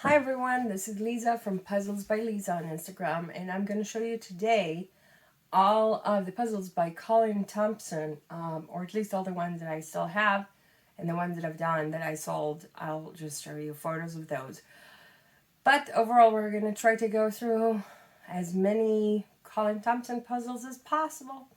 Hi everyone, this is Lisa from Puzzles by Lisa on Instagram, and I'm going to show you today all of the puzzles by Colin Thompson, or at least all the ones that I still have, and the ones that I've done that I sold. I'll just show you photos of those. But overall, we're going to try to go through as many Colin Thompson puzzles as possible.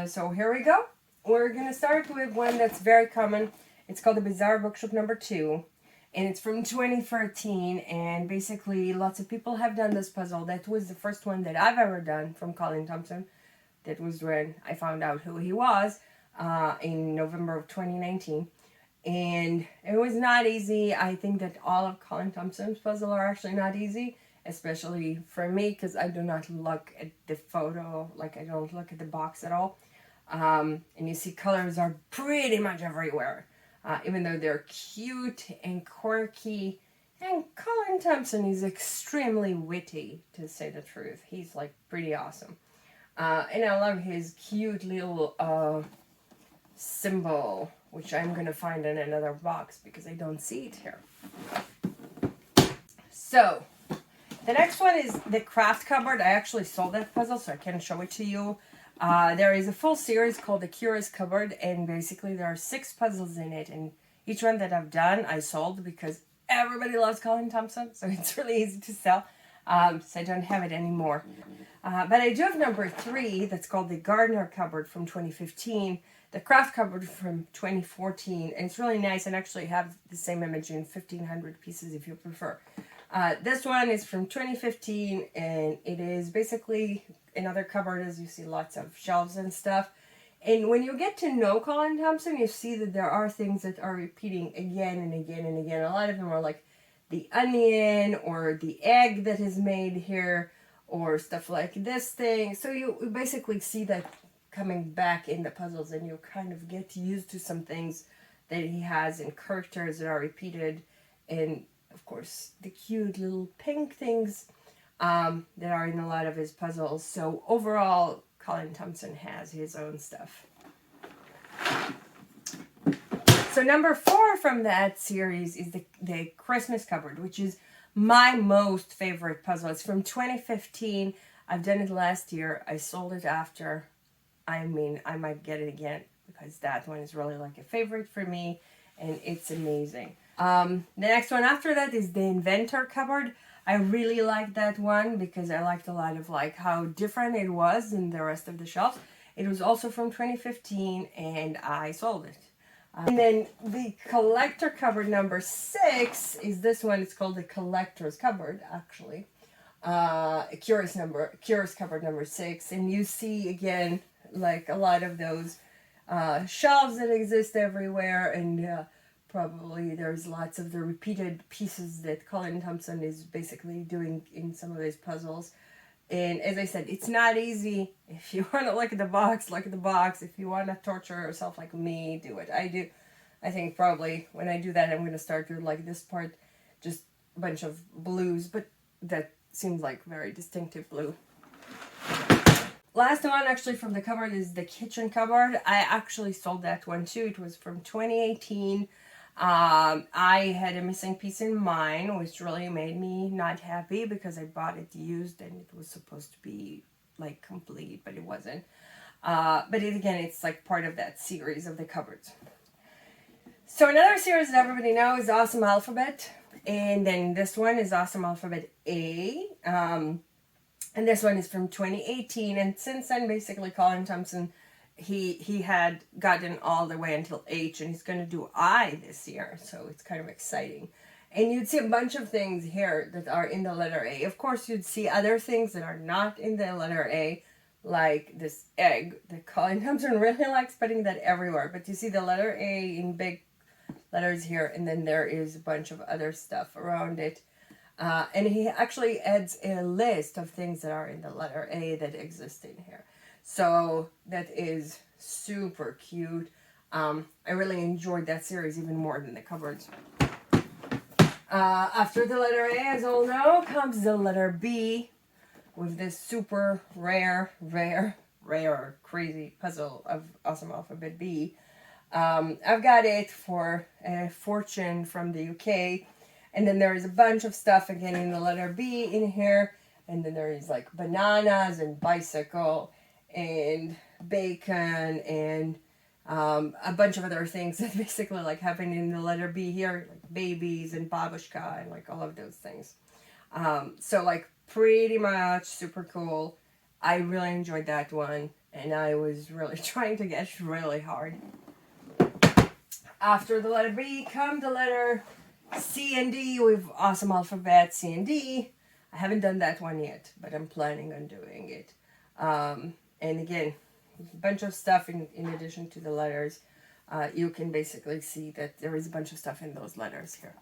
So here we go. We're going to start with one that's very common. It's called the Bizarre Bookshop number 2. And it's from 2013, and basically lots of people have done this puzzle. That was the first one that I've ever done from Colin Thompson. That was when I found out who he was in November of 2019. And it was not easy. I think that all of Colin Thompson's puzzles are actually not easy, especially for me, because I do not look at the photo, like I don't look at the box at all. And you see colors are pretty much everywhere. Even though they're cute and quirky, and Colin Thompson is extremely witty, to say the truth. He's like pretty awesome. And I love his cute little symbol, which I'm going to find in another box because I don't see it here. So, the next one is the craft cupboard. I actually sold that puzzle, so I can show it to you. There is a full series called the Curious Cupboard, and basically there are 6 puzzles in it, and each one that I've done I sold because everybody loves Colin Thompson, so it's really easy to sell, so I don't have it anymore. But I do have number 3 that's called the Gardener Cupboard from 2015, the Craft Cupboard from 2014, and it's really nice, and actually have the same image in 1,500 pieces if you prefer. This one is from 2015, and it is basically another cupboard, as you see lots of shelves and stuff. And when you get to know Colin Thompson, you see that there are things that are repeating again and again and again. A lot of them are like the onion or the egg that is made here or stuff like this thing. So you basically see that coming back in the puzzles, and you kind of get used to some things that he has and characters that are repeated, and of course the cute little pink things that are in a lot of his puzzles. So overall, Colin Thompson has his own stuff. So number 4 from that series is the Christmas Cupboard, which is my most favorite puzzle. It's from 2015. I've done it last year. I sold it after. I mean, I might get it again because that one is really like a favorite for me, and it's amazing. The next one after that is the Inventor Cupboard. I really liked that one because I liked a lot of like how different it was than the rest of the shelves. It was also from 2015, and I sold it. And then the Collector Cupboard number 6 is this one. It's called the Collector's Cupboard, actually. Curious Cupboard number 6, and you see again like a lot of those shelves that exist everywhere, and probably there's lots of the repeated pieces that Colin Thompson is basically doing in some of his puzzles. And as I said, it's not easy. If you want to look at the box, look at the box. If you want to torture yourself like me, do it. I think probably when I do that, I'm going to start with like this part, just a bunch of blues, but that seems like very distinctive blue. Last one actually from the cupboard is the Kitchen Cupboard. I actually sold that one too. It was from 2018. I had a missing piece in mine, which really made me not happy because I bought it used and it was supposed to be like complete, but it wasn't. But again, it's like part of that series of the cupboards. So another series that everybody knows is Awesome Alphabet, and then this one is Awesome Alphabet A, and this one is from 2018, and since then basically Colin Thompson, he had gotten all the way until H, and he's going to do I this year, so it's kind of exciting. And you'd see a bunch of things here that are in the letter A. Of course, you'd see other things that are not in the letter A, like this egg that Colin Thompson really likes putting that everywhere. But you see the letter A in big letters here, and then there is a bunch of other stuff around it. And he actually adds a list of things that are in the letter A that exist in here. So that is super cute. I really enjoyed that series even more than the cupboards. After the letter A, as all know, comes the letter B with this super rare, crazy puzzle of Awesome Alphabet B. I've got it for a fortune from the UK. And then there is a bunch of stuff again in the letter B in here. And then there is like bananas and bicycle and bacon and a bunch of other things that basically like happen in the letter B here, like babies and babushka and like all of those things. So like pretty much super cool. I really enjoyed that one, and I was really trying to get really hard. After the letter B come the letter C and D with awesome alphabet C and D. I haven't done that one yet, but I'm planning on doing it. And again, a bunch of stuff in addition to the letters. You can basically see that there is a bunch of stuff in those letters here.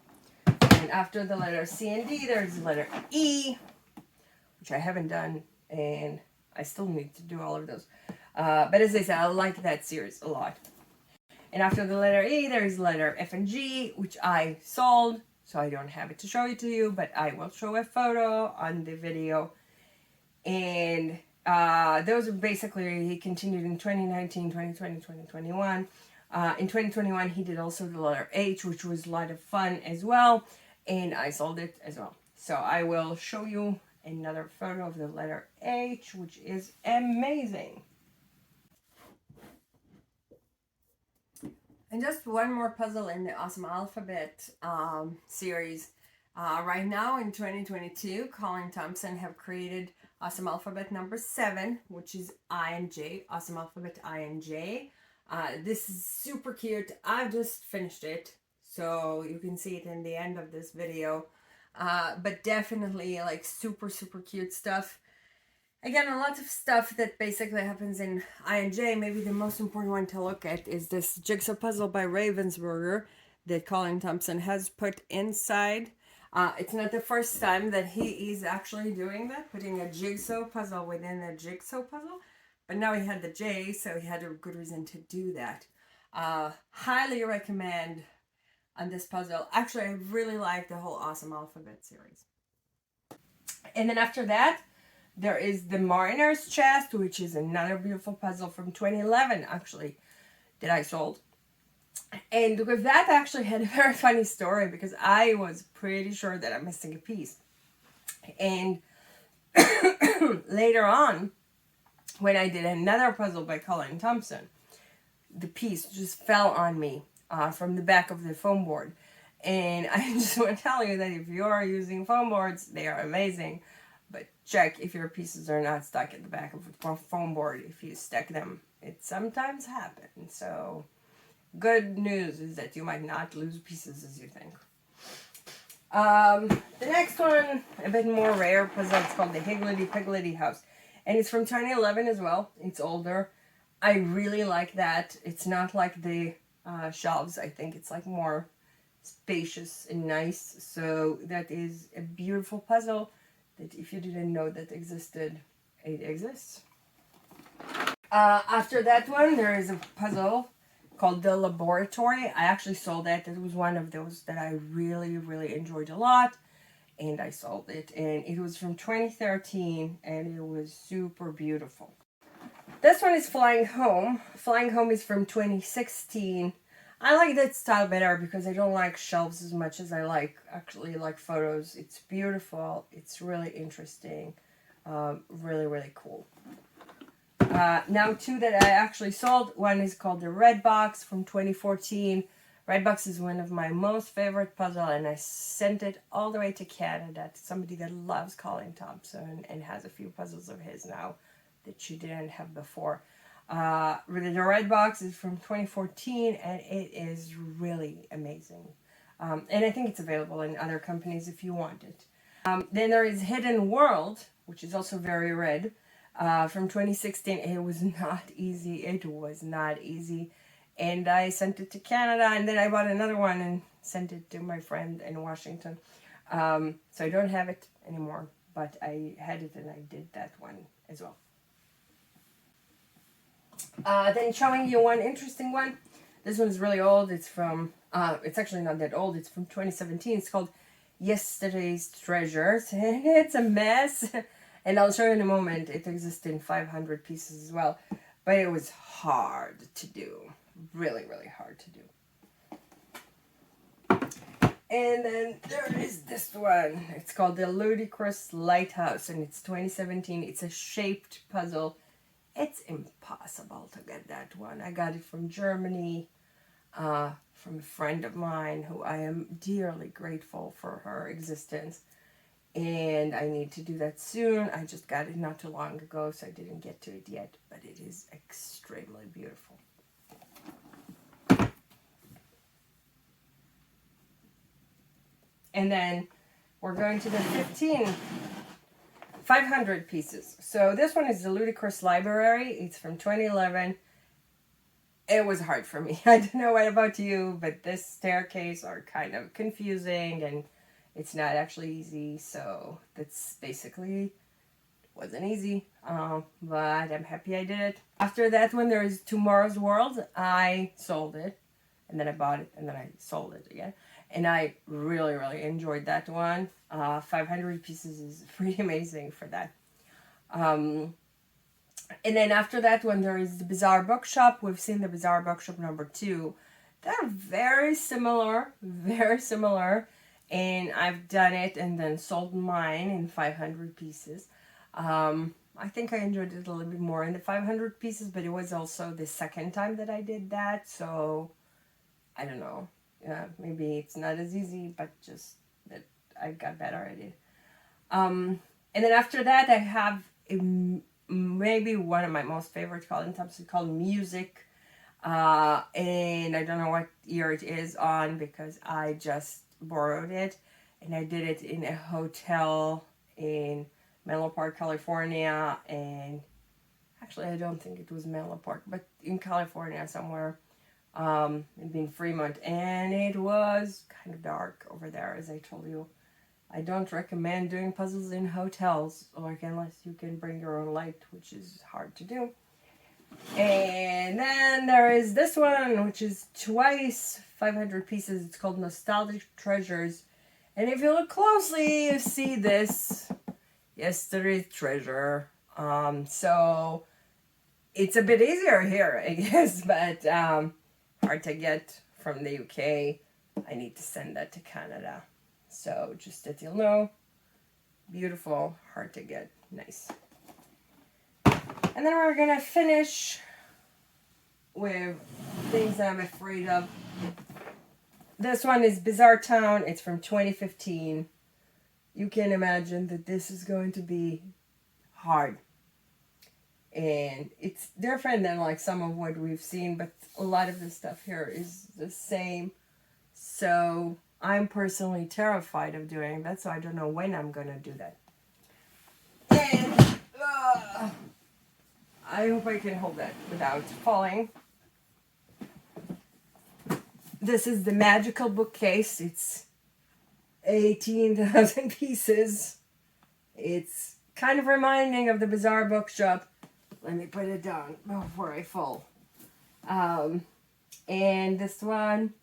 And after the letter C and D, there's the letter E, which I haven't done, and I still need to do all of those. But as I said, I like that series a lot. And after the letter E, there's letter F and G, which I sold, so I don't have it to show it to you, but I will show a photo on the video. And those are basically, he continued in 2019, 2020, 2021. In 2021, he did also the letter H, which was a lot of fun as well, and I sold it as well. So I will show you another photo of the letter H, which is amazing. And just one more puzzle in the Awesome Alphabet series. Right now in 2022, Colin Thompson have created Awesome Alphabet number 7, which is I and J, Awesome Alphabet I and J. This is super cute. I've just finished it, so you can see it in the end of this video. But definitely like super cute stuff. Again, a lot of stuff that basically happens in I and J. Maybe the most important one to look at is this jigsaw puzzle by Ravensburger that Colin Thompson has put inside. It's not the first time that he is actually doing that, putting a jigsaw puzzle within a jigsaw puzzle. But now he had the J, so he had a good reason to do that. Highly recommend on this puzzle. Actually, I really like the whole Awesome Alphabet series. And then after that, there is the Mariner's Chest, which is another beautiful puzzle from 2011, actually, that I sold. And with that, I actually had a very funny story because I was pretty sure that I'm missing a piece. And later on, when I did another puzzle by Colin Thompson, the piece just fell on me from the back of the foam board. And I just want to tell you that if you are using foam boards, they are amazing. But check if your pieces are not stuck at the back of a foam board. If you stack them, it sometimes happens. So good news is that you might not lose pieces as you think. The next one, a bit more rare puzzle. It's called the Higgledy house. And it's from 2011 as well. It's older. I really like that. It's not like the shelves. I think it's like more spacious and nice. So that is a beautiful puzzle that if you didn't know that existed, it exists. After that one, there is a puzzle called The Laboratory. I actually sold that. It was one of those that I really enjoyed a lot. And I sold it. And it was from 2013. And it was super beautiful. This one is Flying Home. Flying Home is from 2016. I like that style better because I don't like shelves as much as I like photos. It's beautiful. It's really interesting. Really cool. Now two that I actually sold. One is called the Red Box from 2014. Red Box is one of my most favorite puzzle, and I sent it all the way to Canada to somebody that loves Colin Thompson and has a few puzzles of his now that she didn't have before. The Red Box is from 2014, and it is really amazing. And I think it's available in other companies if you want it. Then there is Hidden World, which is also very red, from 2016. It was not easy. It was not easy. And I sent it to Canada, and then I bought another one and sent it to my friend in Washington. So I don't have it anymore, but I had it and I did that one as well. Then showing you one interesting one. This one's really old. It's from, it's actually not that old. It's from 2017. It's called Yesterday's Treasures. And it's a mess. And I'll show you in a moment. It exists in 500 pieces as well. But it was hard to do. Really hard to do. And then there is this one. It's called the Ludicrous Lighthouse, and it's 2017. It's a shaped puzzle. It's impossible to get that one. I got it from Germany, from a friend of mine who I am dearly grateful for her existence. And I need to do that soon. I just got it not too long ago, so I didn't get to it yet. But it is extremely beautiful. And then we're going to the 500 pieces. So this one is the Ludicrous Library. It's from 2011. It was hard for me. I don't know what about you, but this staircase are kind of confusing and it's not actually easy. So that's basically wasn't easy. But I'm happy I did it. After that one, there is Tomorrow's World. I sold it and then I bought it and then I sold it again. And I really, really enjoyed that one. 500 pieces is pretty amazing for that. And then after that one, there is the Bizarre Bookshop. We've seen the Bizarre Bookshop number 2. They're very similar. And I've done it and then sold mine in 500 pieces. I think I enjoyed it a little bit more in the 500 pieces, but it was also the second time that I did that. So, I don't know. Yeah, maybe it's not as easy, but just that I got better at it. And then after that, I have maybe one of my most favorite Colin Thompson called Music. And I don't know what year it is on because I just borrowed it. And I did it in a hotel in Menlo Park, California. And actually, I don't think it was Menlo Park, but in California somewhere. In Fremont, and it was kind of dark over there, as I told you. I don't recommend doing puzzles in hotels, like unless you can bring your own light, which is hard to do. And then there is this one, which is twice 500 pieces. It's called Nostalgic Treasures. And if you look closely, you see this. Yes, there is treasure. So it's a bit easier here, I guess, but hard to get from the UK. I need to send that to Canada. So just that you'll know, beautiful, hard to get, nice. And then we're gonna finish with things I'm afraid of. This one is Bizarre Town. It's from 2015. You can imagine that this is going to be hard. And it's different than like some of what we've seen, but a lot of the stuff here is the same. So I'm personally terrified of doing that, so I don't know when I'm going to do that. And I hope I can hold that without falling. This is the magical bookcase. It's 18,000 pieces. It's kind of reminding of the Bizarre Bookshop. Let me put it down before I fall. And this one,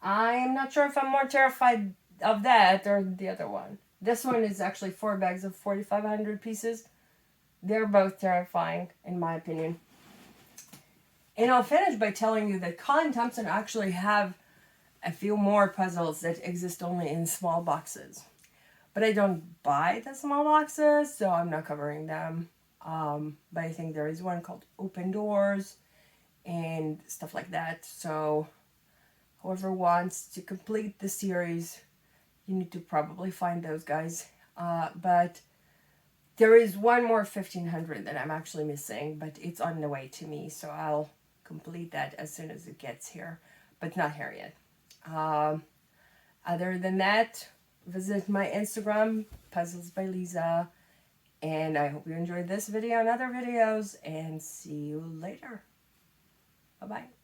I'm not sure if I'm more terrified of that or the other one. This one is actually 4 bags of 4,500 pieces. They're both terrifying, in my opinion. And I'll finish by telling you that Colin Thompson actually have a few more puzzles that exist only in small boxes. But I don't buy the small boxes, so I'm not covering them. But I think there is one called Open Doors and stuff like that. So whoever wants to complete the series, you need to probably find those guys. But there is one more 1,500 that I'm actually missing, but it's on the way to me. So I'll complete that as soon as it gets here, but not here yet. Other than that, visit my Instagram, Puzzles by Lisa. And I hope you enjoyed this video and other videos, and see you later. Bye-bye.